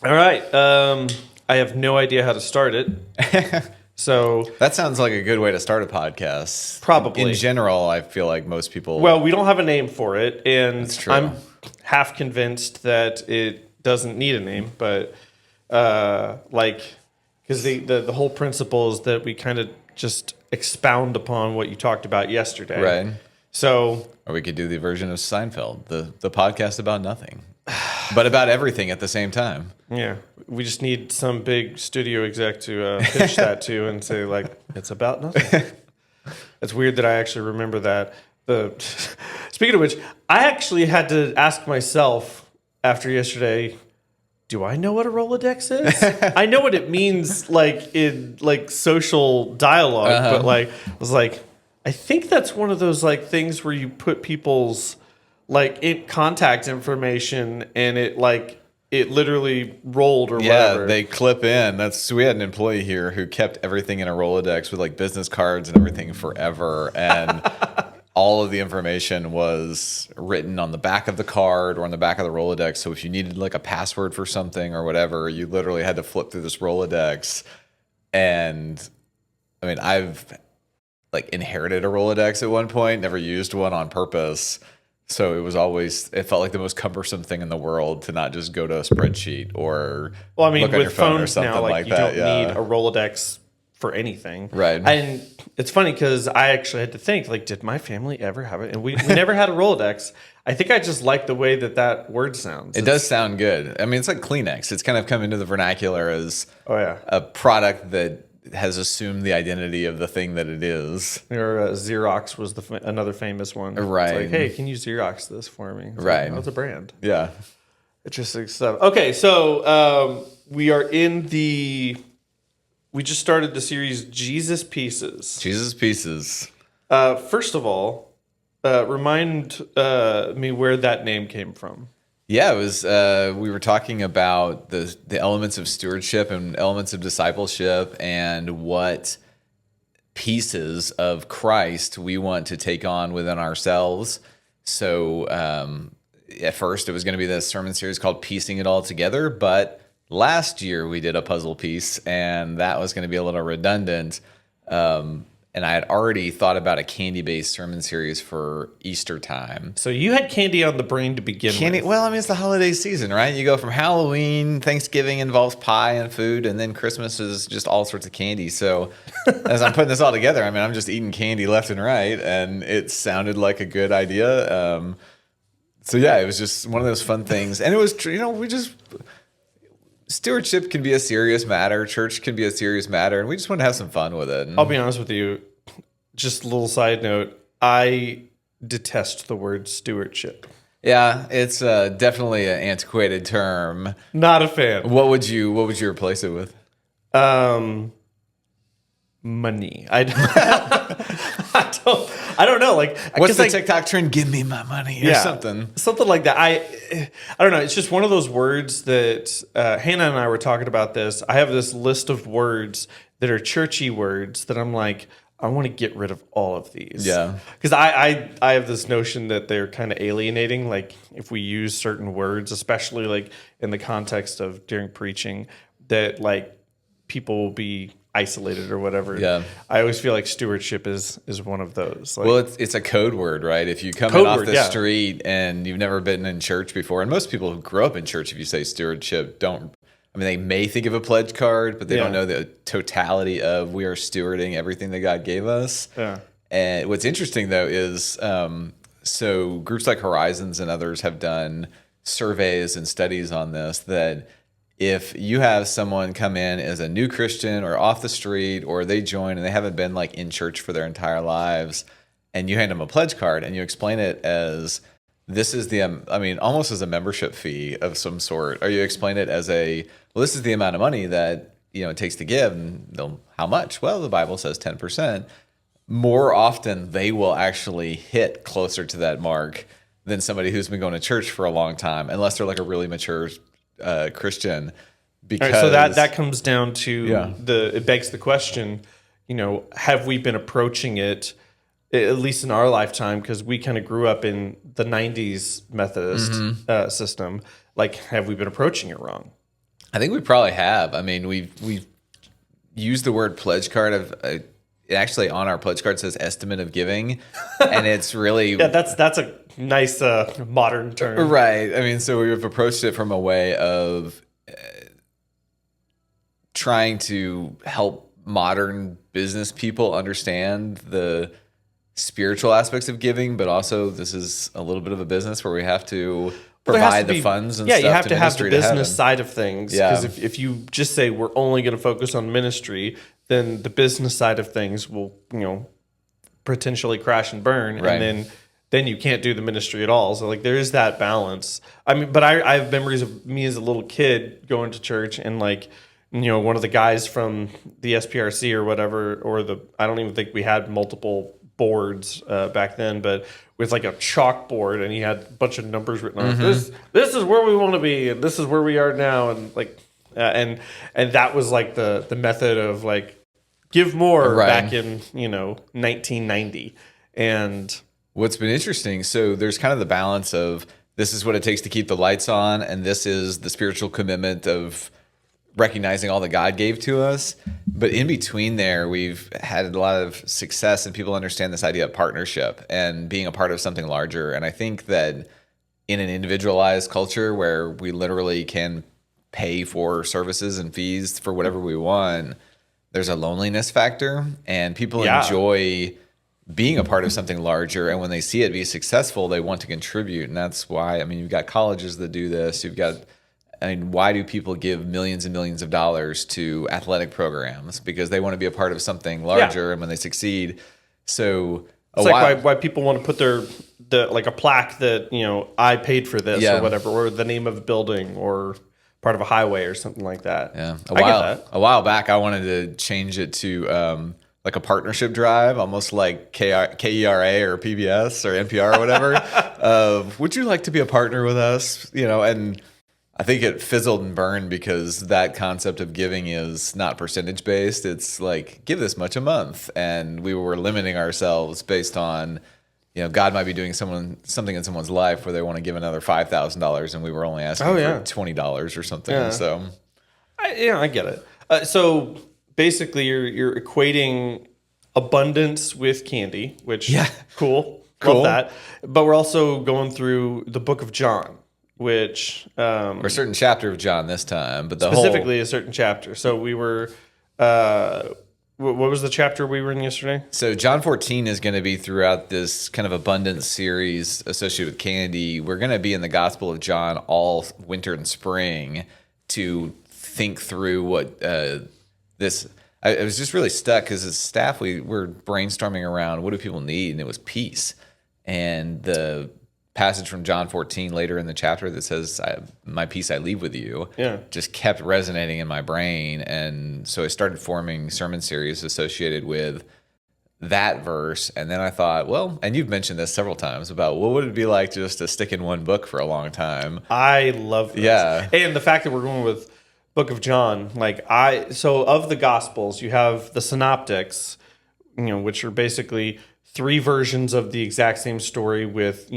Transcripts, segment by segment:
All right. I have no idea how to start it. So That sounds like a good way to start a podcast. Probably. In general, I feel like most people... well, we don't have a name for it, and That's true. I'm half convinced that it doesn't need a name, but because the whole principle is that we kind of just expound upon what you talked about yesterday. Right. So, Or we could do the version of Seinfeld, the podcast about nothing, but about everything at the same time. yeah, we just need some big studio exec to pitch that to and say, like, it's about nothing. It's weird that I actually remember that. Speaking of which, I actually had to ask myself after yesterday, do I know what a Rolodex is? I know what it means, like, in, like, social dialogue, but, like, I was like, I think that's one of those, like, things where you put people's, like, contact information and it, like, it literally rolled or whatever. Yeah, they clip in. We had an employee here who kept everything in a Rolodex with like business cards and everything forever. And all of the information was written on the back of the card or on the back of the Rolodex. So if you needed like a password for something or whatever, you literally had to flip through this Rolodex. And I mean, I've like inherited a Rolodex at one point, never used one on purpose. So it felt like the most cumbersome thing in the world to not just go to a spreadsheet or well, I mean, look on your with phone or phones something now, like you that. don't need a Rolodex for anything. Right. And it's funny because I actually had to think, like, did my family ever have it? And we never had a Rolodex. I think I just like the way that word sounds. It does sound good. I mean, it's like Kleenex. It's kind of come into the vernacular as a product that has assumed the identity of the thing that it is. Or Xerox was another famous one. Right. It's like, hey, can you Xerox this for me? It's right. Like, oh, it's a brand. Yeah. Interesting stuff. Okay, so we are we just started the series Jesus Pieces. Jesus Pieces. First of all, remind me where that name came from. Yeah, it was. We were talking about the elements of stewardship and elements of discipleship, and what pieces of Christ we want to take on within ourselves. So at first, it was going to be this sermon series called "Piecing It All Together," but last year we did a puzzle piece, and that was going to be a little redundant. And I had already thought about a candy-based sermon series for Easter time. So you had candy on the brain to begin with. Well, I mean, it's the holiday season, right? You go from Halloween, Thanksgiving involves pie and food, and then Christmas is just all sorts of candy. So as I'm putting this all together, I mean, I'm just eating candy left and right, and it sounded like a good idea. So yeah, it was just one of those fun things. And it was, stewardship can be a serious matter. Church can be a serious matter. And we just want to have some fun with it. I'll be honest with you. Just a little side note. I detest the word stewardship. Yeah, it's definitely an antiquated term. Not a fan. What would you replace it with? Money. I don't know. Like, what's the TikTok trend? Give me my money or something. Something like that. I don't know. It's just one of those words that Hannah and I were talking about this. I have this list of words that are churchy words that I'm like, I want to get rid of all of these. Yeah. Because I have this notion that they're kind of alienating. Like, if we use certain words, especially like in the context of during preaching, that like people will be isolated or whatever. Yeah. I always feel like stewardship is one of those. Like, well, it's a code word, right? If you come in off the street and you've never been in church before, and most people who grew up in church, if you say stewardship, they may think of a pledge card, but they don't know the totality of we are stewarding everything that God gave us. Yeah. And what's interesting, though, is so groups like Horizons and others have done surveys and studies on this, that if you have someone come in as a new Christian or off the street, or they join and they haven't been like in church for their entire lives, and you hand them a pledge card and you explain it as this is almost as a membership fee of some sort, or you explain it as this is the amount of money that it takes to give, and how much? Well, the Bible says 10%. More often, they will actually hit closer to that mark than somebody who's been going to church for a long time, unless they're like a really mature Christian. Because so that comes down to it begs the question, have we been approaching it, at least in our lifetime, because we kind of grew up in the 90s Methodist system, like, have we been approaching it wrong? I think we probably have. I mean, we've used the word pledge card. It actually on our pledge card says estimate of giving, and it's really Yeah, that's a nice modern term. right. I mean, so we've approached it from a way of trying to help modern business people understand the spiritual aspects of giving, but also this is a little bit of a business where we have to provide the funds and stuff. Yeah, you have to have the ministry to business heaven. side of things. Yeah. Because if you just say we're only going to focus on ministry, then the business side of things will, potentially crash and burn, Right. and then you can't do the ministry at all. So like there is that balance. I mean, but I have memories of me as a little kid going to church and like. One of the guys from the SPRC or whatever, I don't even think we had multiple boards back then, but with like a chalkboard, and he had a bunch of numbers written on it. This is where we want to be, and this is where we are now, and like, and that was like the method of like give more back in 1990. And What's been interesting, so there's kind of the balance of this is what it takes to keep the lights on, and this is the spiritual commitment of recognizing all that God gave to us. But in between there, we've had a lot of success and people understand this idea of partnership and being a part of something larger. And I think that in an individualized culture where we literally can pay for services and fees for whatever we want, there's a loneliness factor, and people enjoy being a part of something larger. And when they see it be successful, they want to contribute. And that's why, I mean, you've got colleges that do this. Why do people give millions and millions of dollars to athletic programs? Because they want to be a part of something larger, and when they succeed. So it's like why people want to put like a plaque that, I paid for this or whatever, or the name of a building or part of a highway or something like that. Yeah. I get that. A while back, I wanted to change it to like a partnership drive, almost like KERA or PBS or NPR or whatever. Would you like to be a partner with us? And I think it fizzled and burned because that concept of giving is not percentage based. It's like, give this much a month. And we were limiting ourselves based on, God might be doing something in someone's life where they want to give another $5,000 and we were only asking for $20 or something. Yeah. So, I get it. So basically you're equating abundance with candy, which cool. Love that. But we're also going through the book of John, which or a certain chapter of John this time, but specifically a certain chapter. So we were what was the chapter we were in yesterday? So John 14 is going to be throughout this kind of abundance series associated with candy. We're going to be in the Gospel of John all winter and spring to think through what this. I was just really stuck because as staff we were brainstorming around what do people need, and it was peace. And the passage from John 14 later in the chapter that says, my peace I leave with you, just kept resonating in my brain. And so I started forming sermon series associated with that verse. And then I thought, well, and you've mentioned this several times about what would it be like just to stick in one book for a long time? I love this. Yeah. And the fact that we're going with book of John, so of the Gospels, you have the synoptics, which are basically three versions of the exact same story with,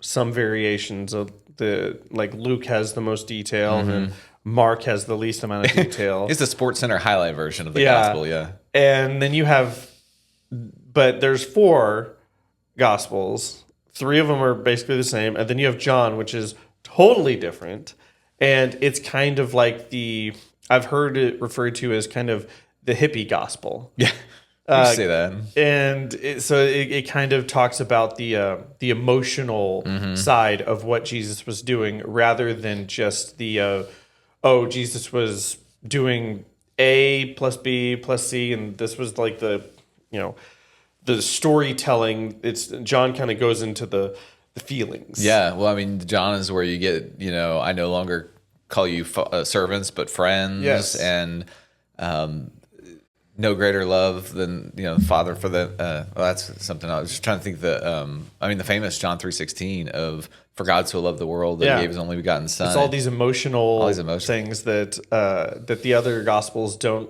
some variations of Luke has the most detail and Mark has the least amount of detail. It's the Sports Center highlight version of the gospel. Yeah. And then you have, but there's four gospels. Three of them are basically the same. And then you have John, which is totally different. And it's kind of like I've heard it referred to as kind of the hippie gospel. Yeah. You say that. And it kind of talks about the emotional side of what Jesus was doing rather than just Jesus was doing A plus B plus C, and this was like the storytelling. John kind of goes into the feelings. Yeah. Well, I mean, John is where you get, I no longer call you servants, but friends. Yes. And, no greater love than Father for the. Well, that's something I was just trying to think. The famous John 3:16 of "For God so loved the world that He gave His only begotten Son." It's all these emotional things that the other Gospels don't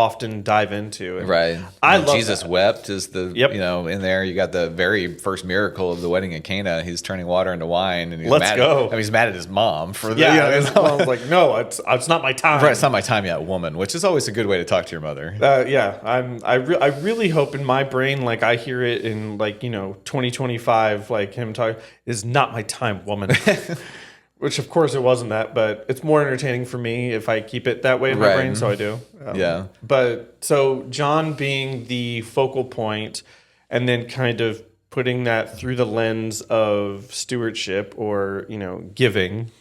often dive into. And Right. I And love Jesus that. wept is the, Yep. in there you got the very first miracle of the wedding at Cana. He's turning water into wine, and he's Let's mad go. he's mad at his mom for the, Yeah, his mom's like, no, it's not my time. right, it's not my time yet, woman, which is always a good way to talk to your mother. Yeah, I really hope in my brain, like I hear it in 2025, like him talking, is not my time, woman. Which of course it wasn't that, but it's more entertaining for me if I keep it that way in my Right. brain, so I do. Yeah. But so John being the focal point, and then kind of putting that through the lens of stewardship or giving.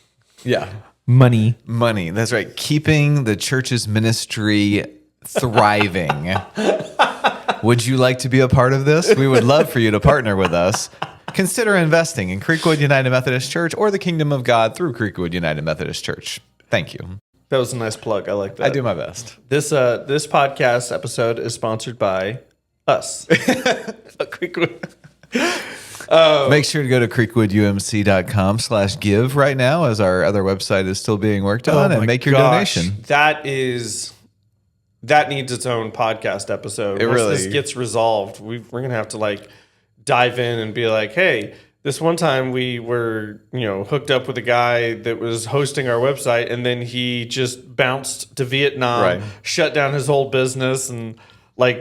Yeah. Money. Money. That's right. Keeping the church's ministry thriving. Would you like to be a part of this? We would love for you to partner with us. Consider investing in Creekwood United Methodist Church or the Kingdom of God through Creekwood United Methodist Church. Thank you. That was a nice plug. I like that. I do my best. This podcast episode is sponsored by us. Make sure to go to creekwoodumc.com/give right now, as our other website is still being worked on, and make your donation. That needs its own podcast episode. It Once really- this gets resolved, we're gonna have to dive in and be like, hey, this one time we were hooked up with a guy that was hosting our website, and then he just bounced to Vietnam, Right. shut down his whole business, and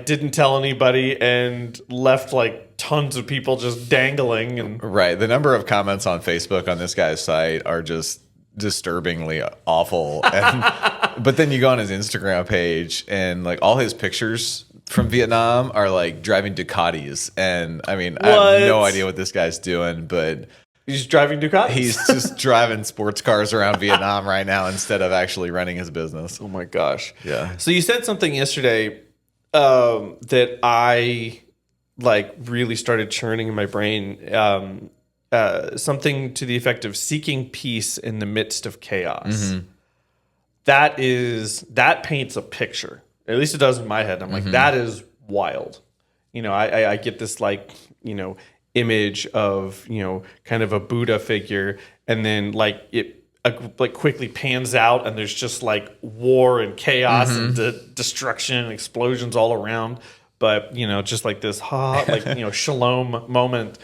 didn't tell anybody, and left tons of people just dangling. And Right. The number of comments on Facebook on this guy's site are just disturbingly awful. But then you go on his Instagram page, and all his pictures from Vietnam are driving Ducatis. And I mean, I have no idea what this guy's doing, but he's driving Ducatis. he's just driving sports cars around Vietnam right now instead of actually running his business. Oh my gosh. Yeah. So you said something yesterday that I really started churning in my brain. Something to the effect of seeking peace in the midst of chaos. That paints a picture. At least it does in my head. I'm like, that is wild. I get this image of kind of a Buddha figure, and then it quickly pans out, and there's just war and chaos and destruction and explosions all around. But just this shalom moment.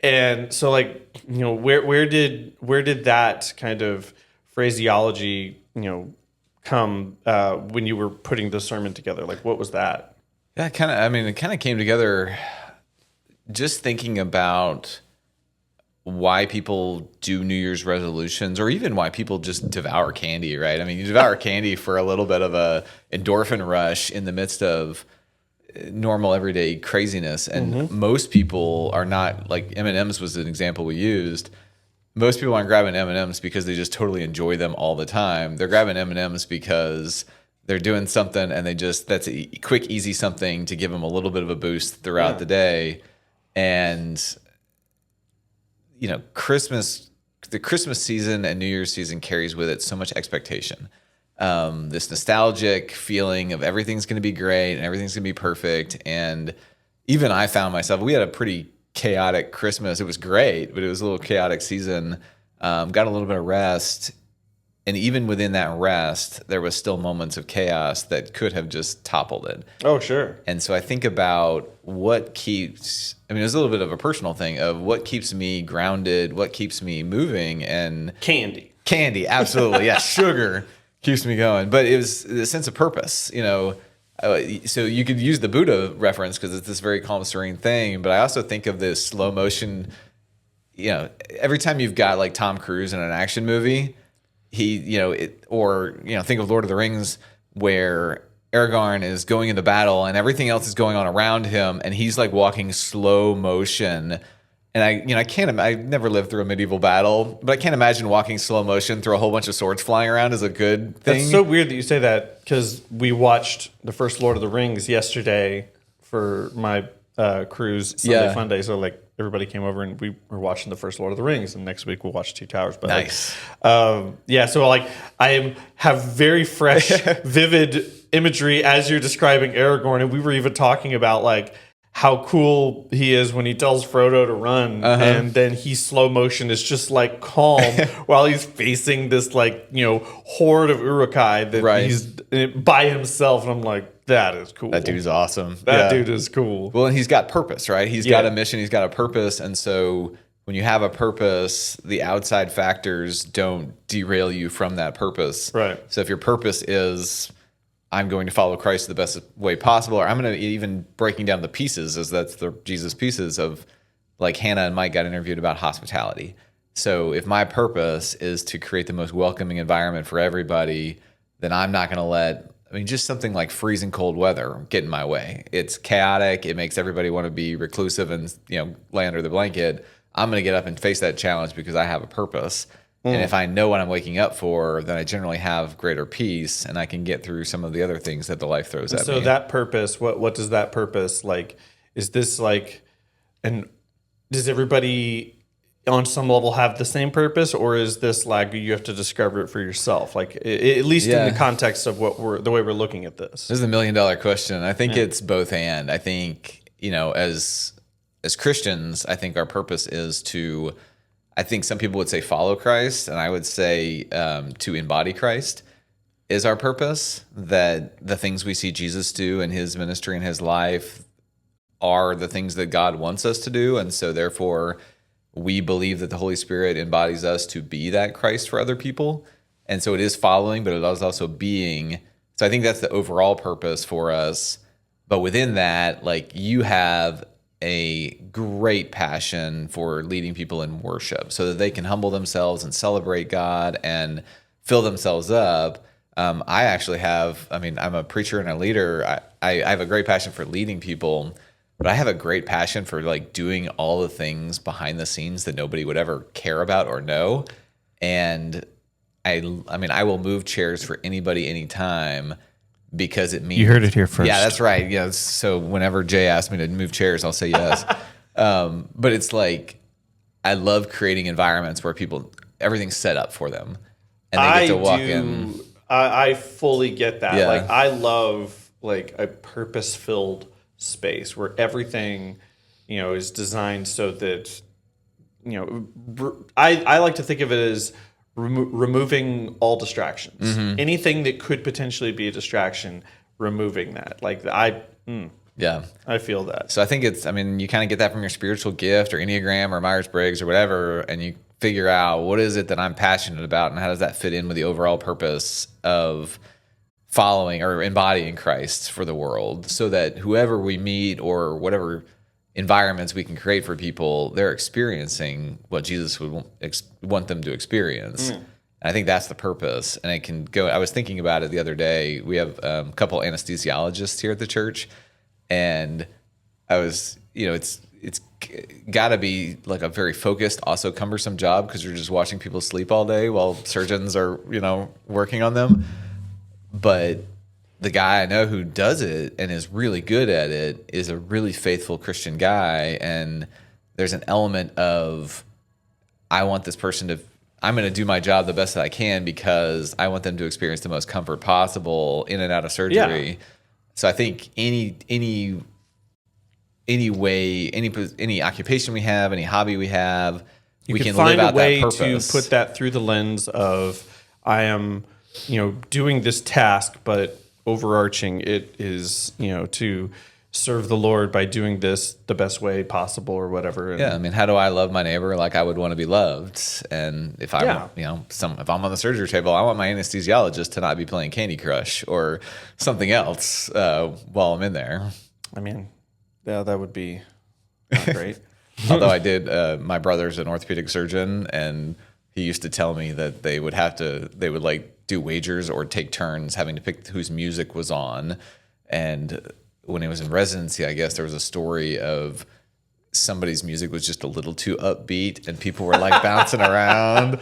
And so where did that kind of phraseology come when you were putting the sermon together? What was that? Yeah, it kind of came together just thinking about why people do New Year's resolutions, or even why people just devour candy, right? I mean, you devour candy for a little bit of a endorphin rush in the midst of normal everyday craziness. And most people are not, M&Ms was an example we used. Most people aren't grabbing M&Ms because they just totally enjoy them all the time. They're grabbing M&Ms because they're doing something, and that's a quick, easy something to give them a little bit of a boost throughout the day. And the Christmas season and New Year's season carries with it so much expectation. This nostalgic feeling of everything's going to be great and everything's going to be perfect. And even I found myself, we had a pretty chaotic Christmas. It was great, but it was a little chaotic season. Got a little bit of rest. And even within that rest, there was still moments of chaos that could have just toppled it. Oh, sure. And so I think about what keeps, it was a little bit of a personal thing of what keeps me grounded, what keeps me moving, and Candy, absolutely. Yeah. Sugar keeps me going. But it was the sense of purpose, so you could use the Buddha reference because it's this very calm, serene thing. But I also think of this slow motion, every time you've got Tom Cruise in an action movie, think of Lord of the Rings, where Aragorn is going into battle and everything else is going on around him, and he's walking slow motion. And I never lived through a medieval battle, but I can't imagine walking slow motion through a whole bunch of swords flying around is a good thing. It's so weird that you say that, because we watched the first Lord of the Rings yesterday for my cruise Sunday Fun Day. So everybody came over and we were watching the first Lord of the Rings, and next week we'll watch Two Towers. But nice. So I have very fresh, vivid imagery as you're describing Aragorn, and we were even talking about how cool he is when he tells Frodo to run, and then he slow motion is just calm while he's facing this horde of Uruk-hai that he's by himself, and I'm like, that is cool. That dude's awesome. That dude is cool. Well, and he's got purpose, right? He's got a mission. He's got a purpose. And so when you have a purpose, the outside factors don't derail you from that purpose. Right. So if your purpose is, I'm going to follow Christ the best way possible, or I'm going to even breaking down the pieces, as that's the Jesus pieces of, like Hannah and Mike got interviewed about hospitality. So if my purpose is to create the most welcoming environment for everybody, then I'm not going to let, just something like freezing cold weather get in my way. It's chaotic. It makes everybody want to be reclusive and, lay under the blanket. I'm going to get up and face that challenge because I have a purpose. And if I know what I'm waking up for, then I generally have greater peace and I can get through some of the other things that the life throws at me. So that purpose, what does that purpose, like, is this like, and does everybody on some level have the same purpose, or is this like you have to discover it for yourself? Like, at least in the context of the way we're looking at this. This is the $1 million question. I think it's both and. I think, as Christians, I think our purpose is to, I think some people would say follow Christ, and I would say to embody Christ is our purpose, that the things we see Jesus do in his ministry and his life are the things that God wants us to do. And so therefore, we believe that the Holy Spirit embodies us to be that Christ for other people. And so it is following, but it is also being. So I think that's the overall purpose for us. But within that, like, you have a great passion for leading people in worship so that they can humble themselves and celebrate God and fill themselves up. I actually have, I'm a preacher and a leader. I have a great passion for leading people, but I have a great passion for like doing all the things behind the scenes that nobody would ever care about or know. And I will move chairs for anybody, anytime, because it means You heard it here first. Yeah, that's right. Yeah. So whenever Jay asks me to move chairs, I'll say yes. But it's like, I love creating environments where everything's set up for them and they get to walk in. I fully get that. Yeah. Like, I love like a purpose-filled space where everything, is designed so that, I like to think of it as removing all distractions. Mm-hmm. Anything that could potentially be a distraction, removing that. Like, I feel that. So I think it's, you kind of get that from your spiritual gift or Enneagram or Myers-Briggs or whatever, and you figure out what is it that I'm passionate about and how does that fit in with the overall purpose of following or embodying Christ for the world, so that whoever we meet or whatever environments we can create for people, they're experiencing what Jesus would want them to experience. And I think that's the purpose. And it can go, I was thinking about it the other day. We have a couple anesthesiologists here at the church, and I was, it's got to be like a very focused, also cumbersome job because you're just watching people sleep all day while surgeons are, working on them. But the guy I know who does it and is really good at it is a really faithful Christian guy. And there's an element of, I want this person I'm going to do my job the best that I can because I want them to experience the most comfort possible in and out of surgery. Yeah. So I think any way, any occupation we have, any hobby we have, we can live out that purpose. You can find a way to put that through the lens of, I am, doing this task, but overarching it is, to serve the Lord by doing this the best way possible or whatever. And how do I love my neighbor like I would want to be loved? And if I'm, if I'm on the surgery table, I want my anesthesiologist to not be playing Candy Crush or something else while I'm in there. Yeah, that would be not great. Although I did, my brother's an orthopedic surgeon, and he used to tell me that they would like do wagers or take turns having to pick whose music was on. And when he was in residency, I guess there was a story of somebody's music was just a little too upbeat and people were like bouncing around.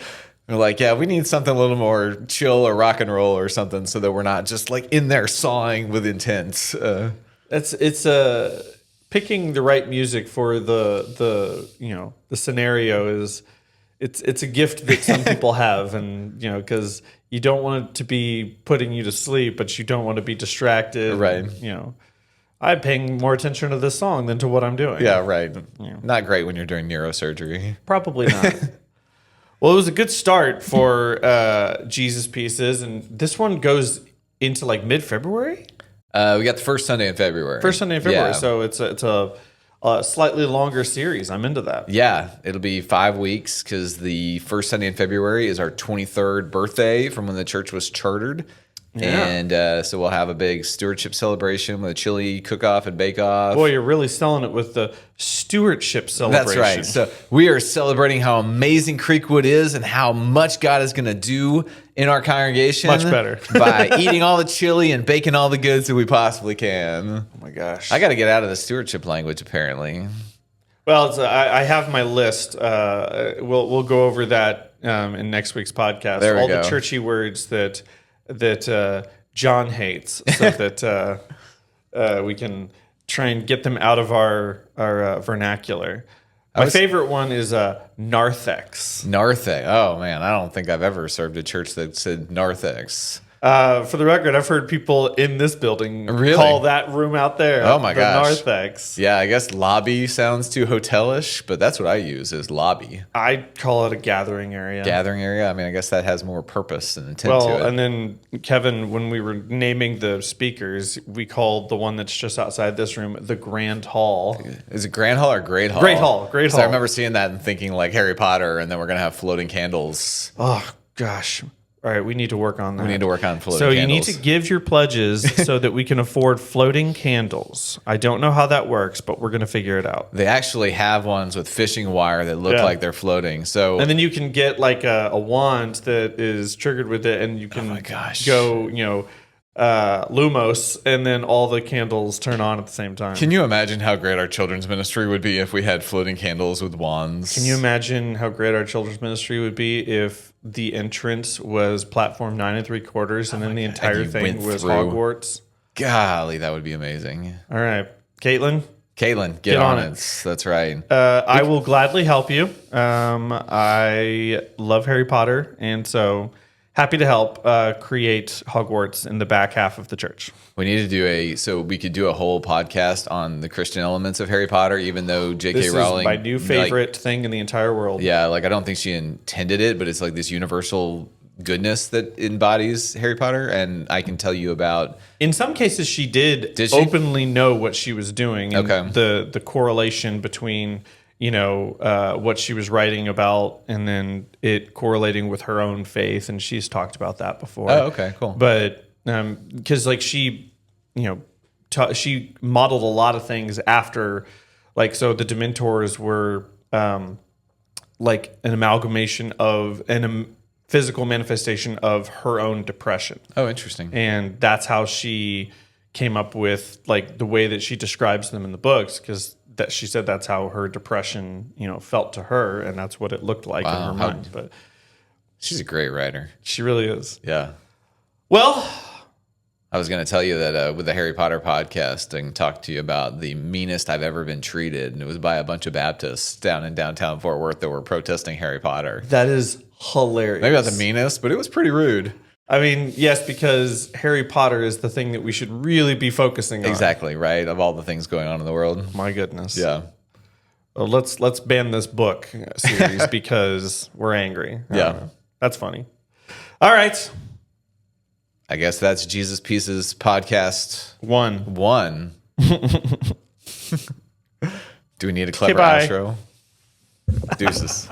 They're like, yeah, we need something a little more chill or rock and roll or something so that we're not just like in there sawing with intent. It's picking the right music for the scenario is it's a gift that some people have, and because you don't want it to be putting you to sleep, but you don't want to be distracted. Right. And, I'm paying more attention to this song than to what I'm doing. Yeah, right. Not great when you're doing neurosurgery. Probably not. Well, it was a good start for Jesus Pieces, and this one goes into like mid-February. We got the first Sunday in February. First Sunday in February. Yeah. So it's a slightly longer series. I'm into that. Yeah, it'll be 5 weeks because the first Sunday in February is our 23rd birthday from when the church was chartered. Yeah. And so we'll have a big stewardship celebration with a chili cook-off and bake-off. Boy, you're really selling it with the stewardship celebration. That's right. So we are celebrating how amazing Creekwood is and how much God is going to do in our congregation. Much better. By eating all the chili and baking all the goods that we possibly can. Oh my gosh. I got to get out of the stewardship language, apparently. Well, I have my list. We'll go over that in next week's podcast. There we all go. the churchy words that John hates, so that we can try and get them out of our vernacular. My favorite one is narthex. Narthex. Oh, man. I don't think I've ever served a church that said narthex. For the record, I've heard people in this building call that room out there Oh my the gosh. narthex. Yeah, I guess lobby sounds too hotelish, but that's what I use is lobby. I call it a gathering area. Gathering area. I mean, I guess that has more purpose and intent Well, to it. and then Kevin, when we were naming the speakers, we called the one that's just outside this room the Grand Hall. Is it Grand Hall or Great Hall? Great Hall. Great So Hall. I remember seeing that and thinking like Harry Potter, and then we're going to have floating candles. Oh, gosh. All right, we need to work on that. We need to work on floating So candles. you need to give your pledges so that we can afford floating candles. I don't know how that works, but we're going to figure it out. They actually have ones with fishing wire that look Yeah. like they're floating. So And then you can get like a wand that is triggered with it, and you can my gosh. go, Lumos, and then all the candles turn on at the same time. can you imagine how great our children's ministry would be if we had floating candles with wands? Can you imagine how great our children's ministry would be if the entrance was platform 9 3/4 and then the entire and you thing went was through. Hogwarts? Golly, that would be amazing. All right, Caitlin, Caitlin, get on it. That's right. I will gladly help you. I love Harry Potter, and so happy to help create Hogwarts in the back half of the church. We need to do so we could do a whole podcast on the Christian elements of Harry Potter, even though J.K. This Rowling, is my new favorite thing in the entire world. yeah, like I don't think she intended it, but it's like this universal goodness that embodies Harry Potter, and I can tell you about. In some cases, she did Did she? openly know what she was doing. And Okay. The correlation between what she was writing about, and then it correlating with her own faith, and she's talked about that before. Oh, okay, cool. But because like she modeled a lot of things after, like, so the Dementors were like an amalgamation of physical manifestation of her own depression. Oh, interesting. And that's how she came up with like the way that she describes them in the books, because that she said that's how her depression, felt to her, and that's what it looked like in her mind. But She's a great writer. she really is. Yeah. Well, I was going to tell you that with the Harry Potter podcast, I can talk to you about the meanest I've ever been treated. And it was by a bunch of Baptists down in downtown Fort Worth that were protesting Harry Potter. that is hilarious. Maybe not the meanest, but it was pretty rude. I mean, yes, because Harry Potter is the thing that we should really be focusing on. Exactly, right? Of all the things going on in the world. My goodness. Yeah. Well, let's ban this book series because we're angry. Yeah. That's funny. All right. I guess that's Jesus Pieces podcast 1. Do we need a clever bye. outro? Deuces.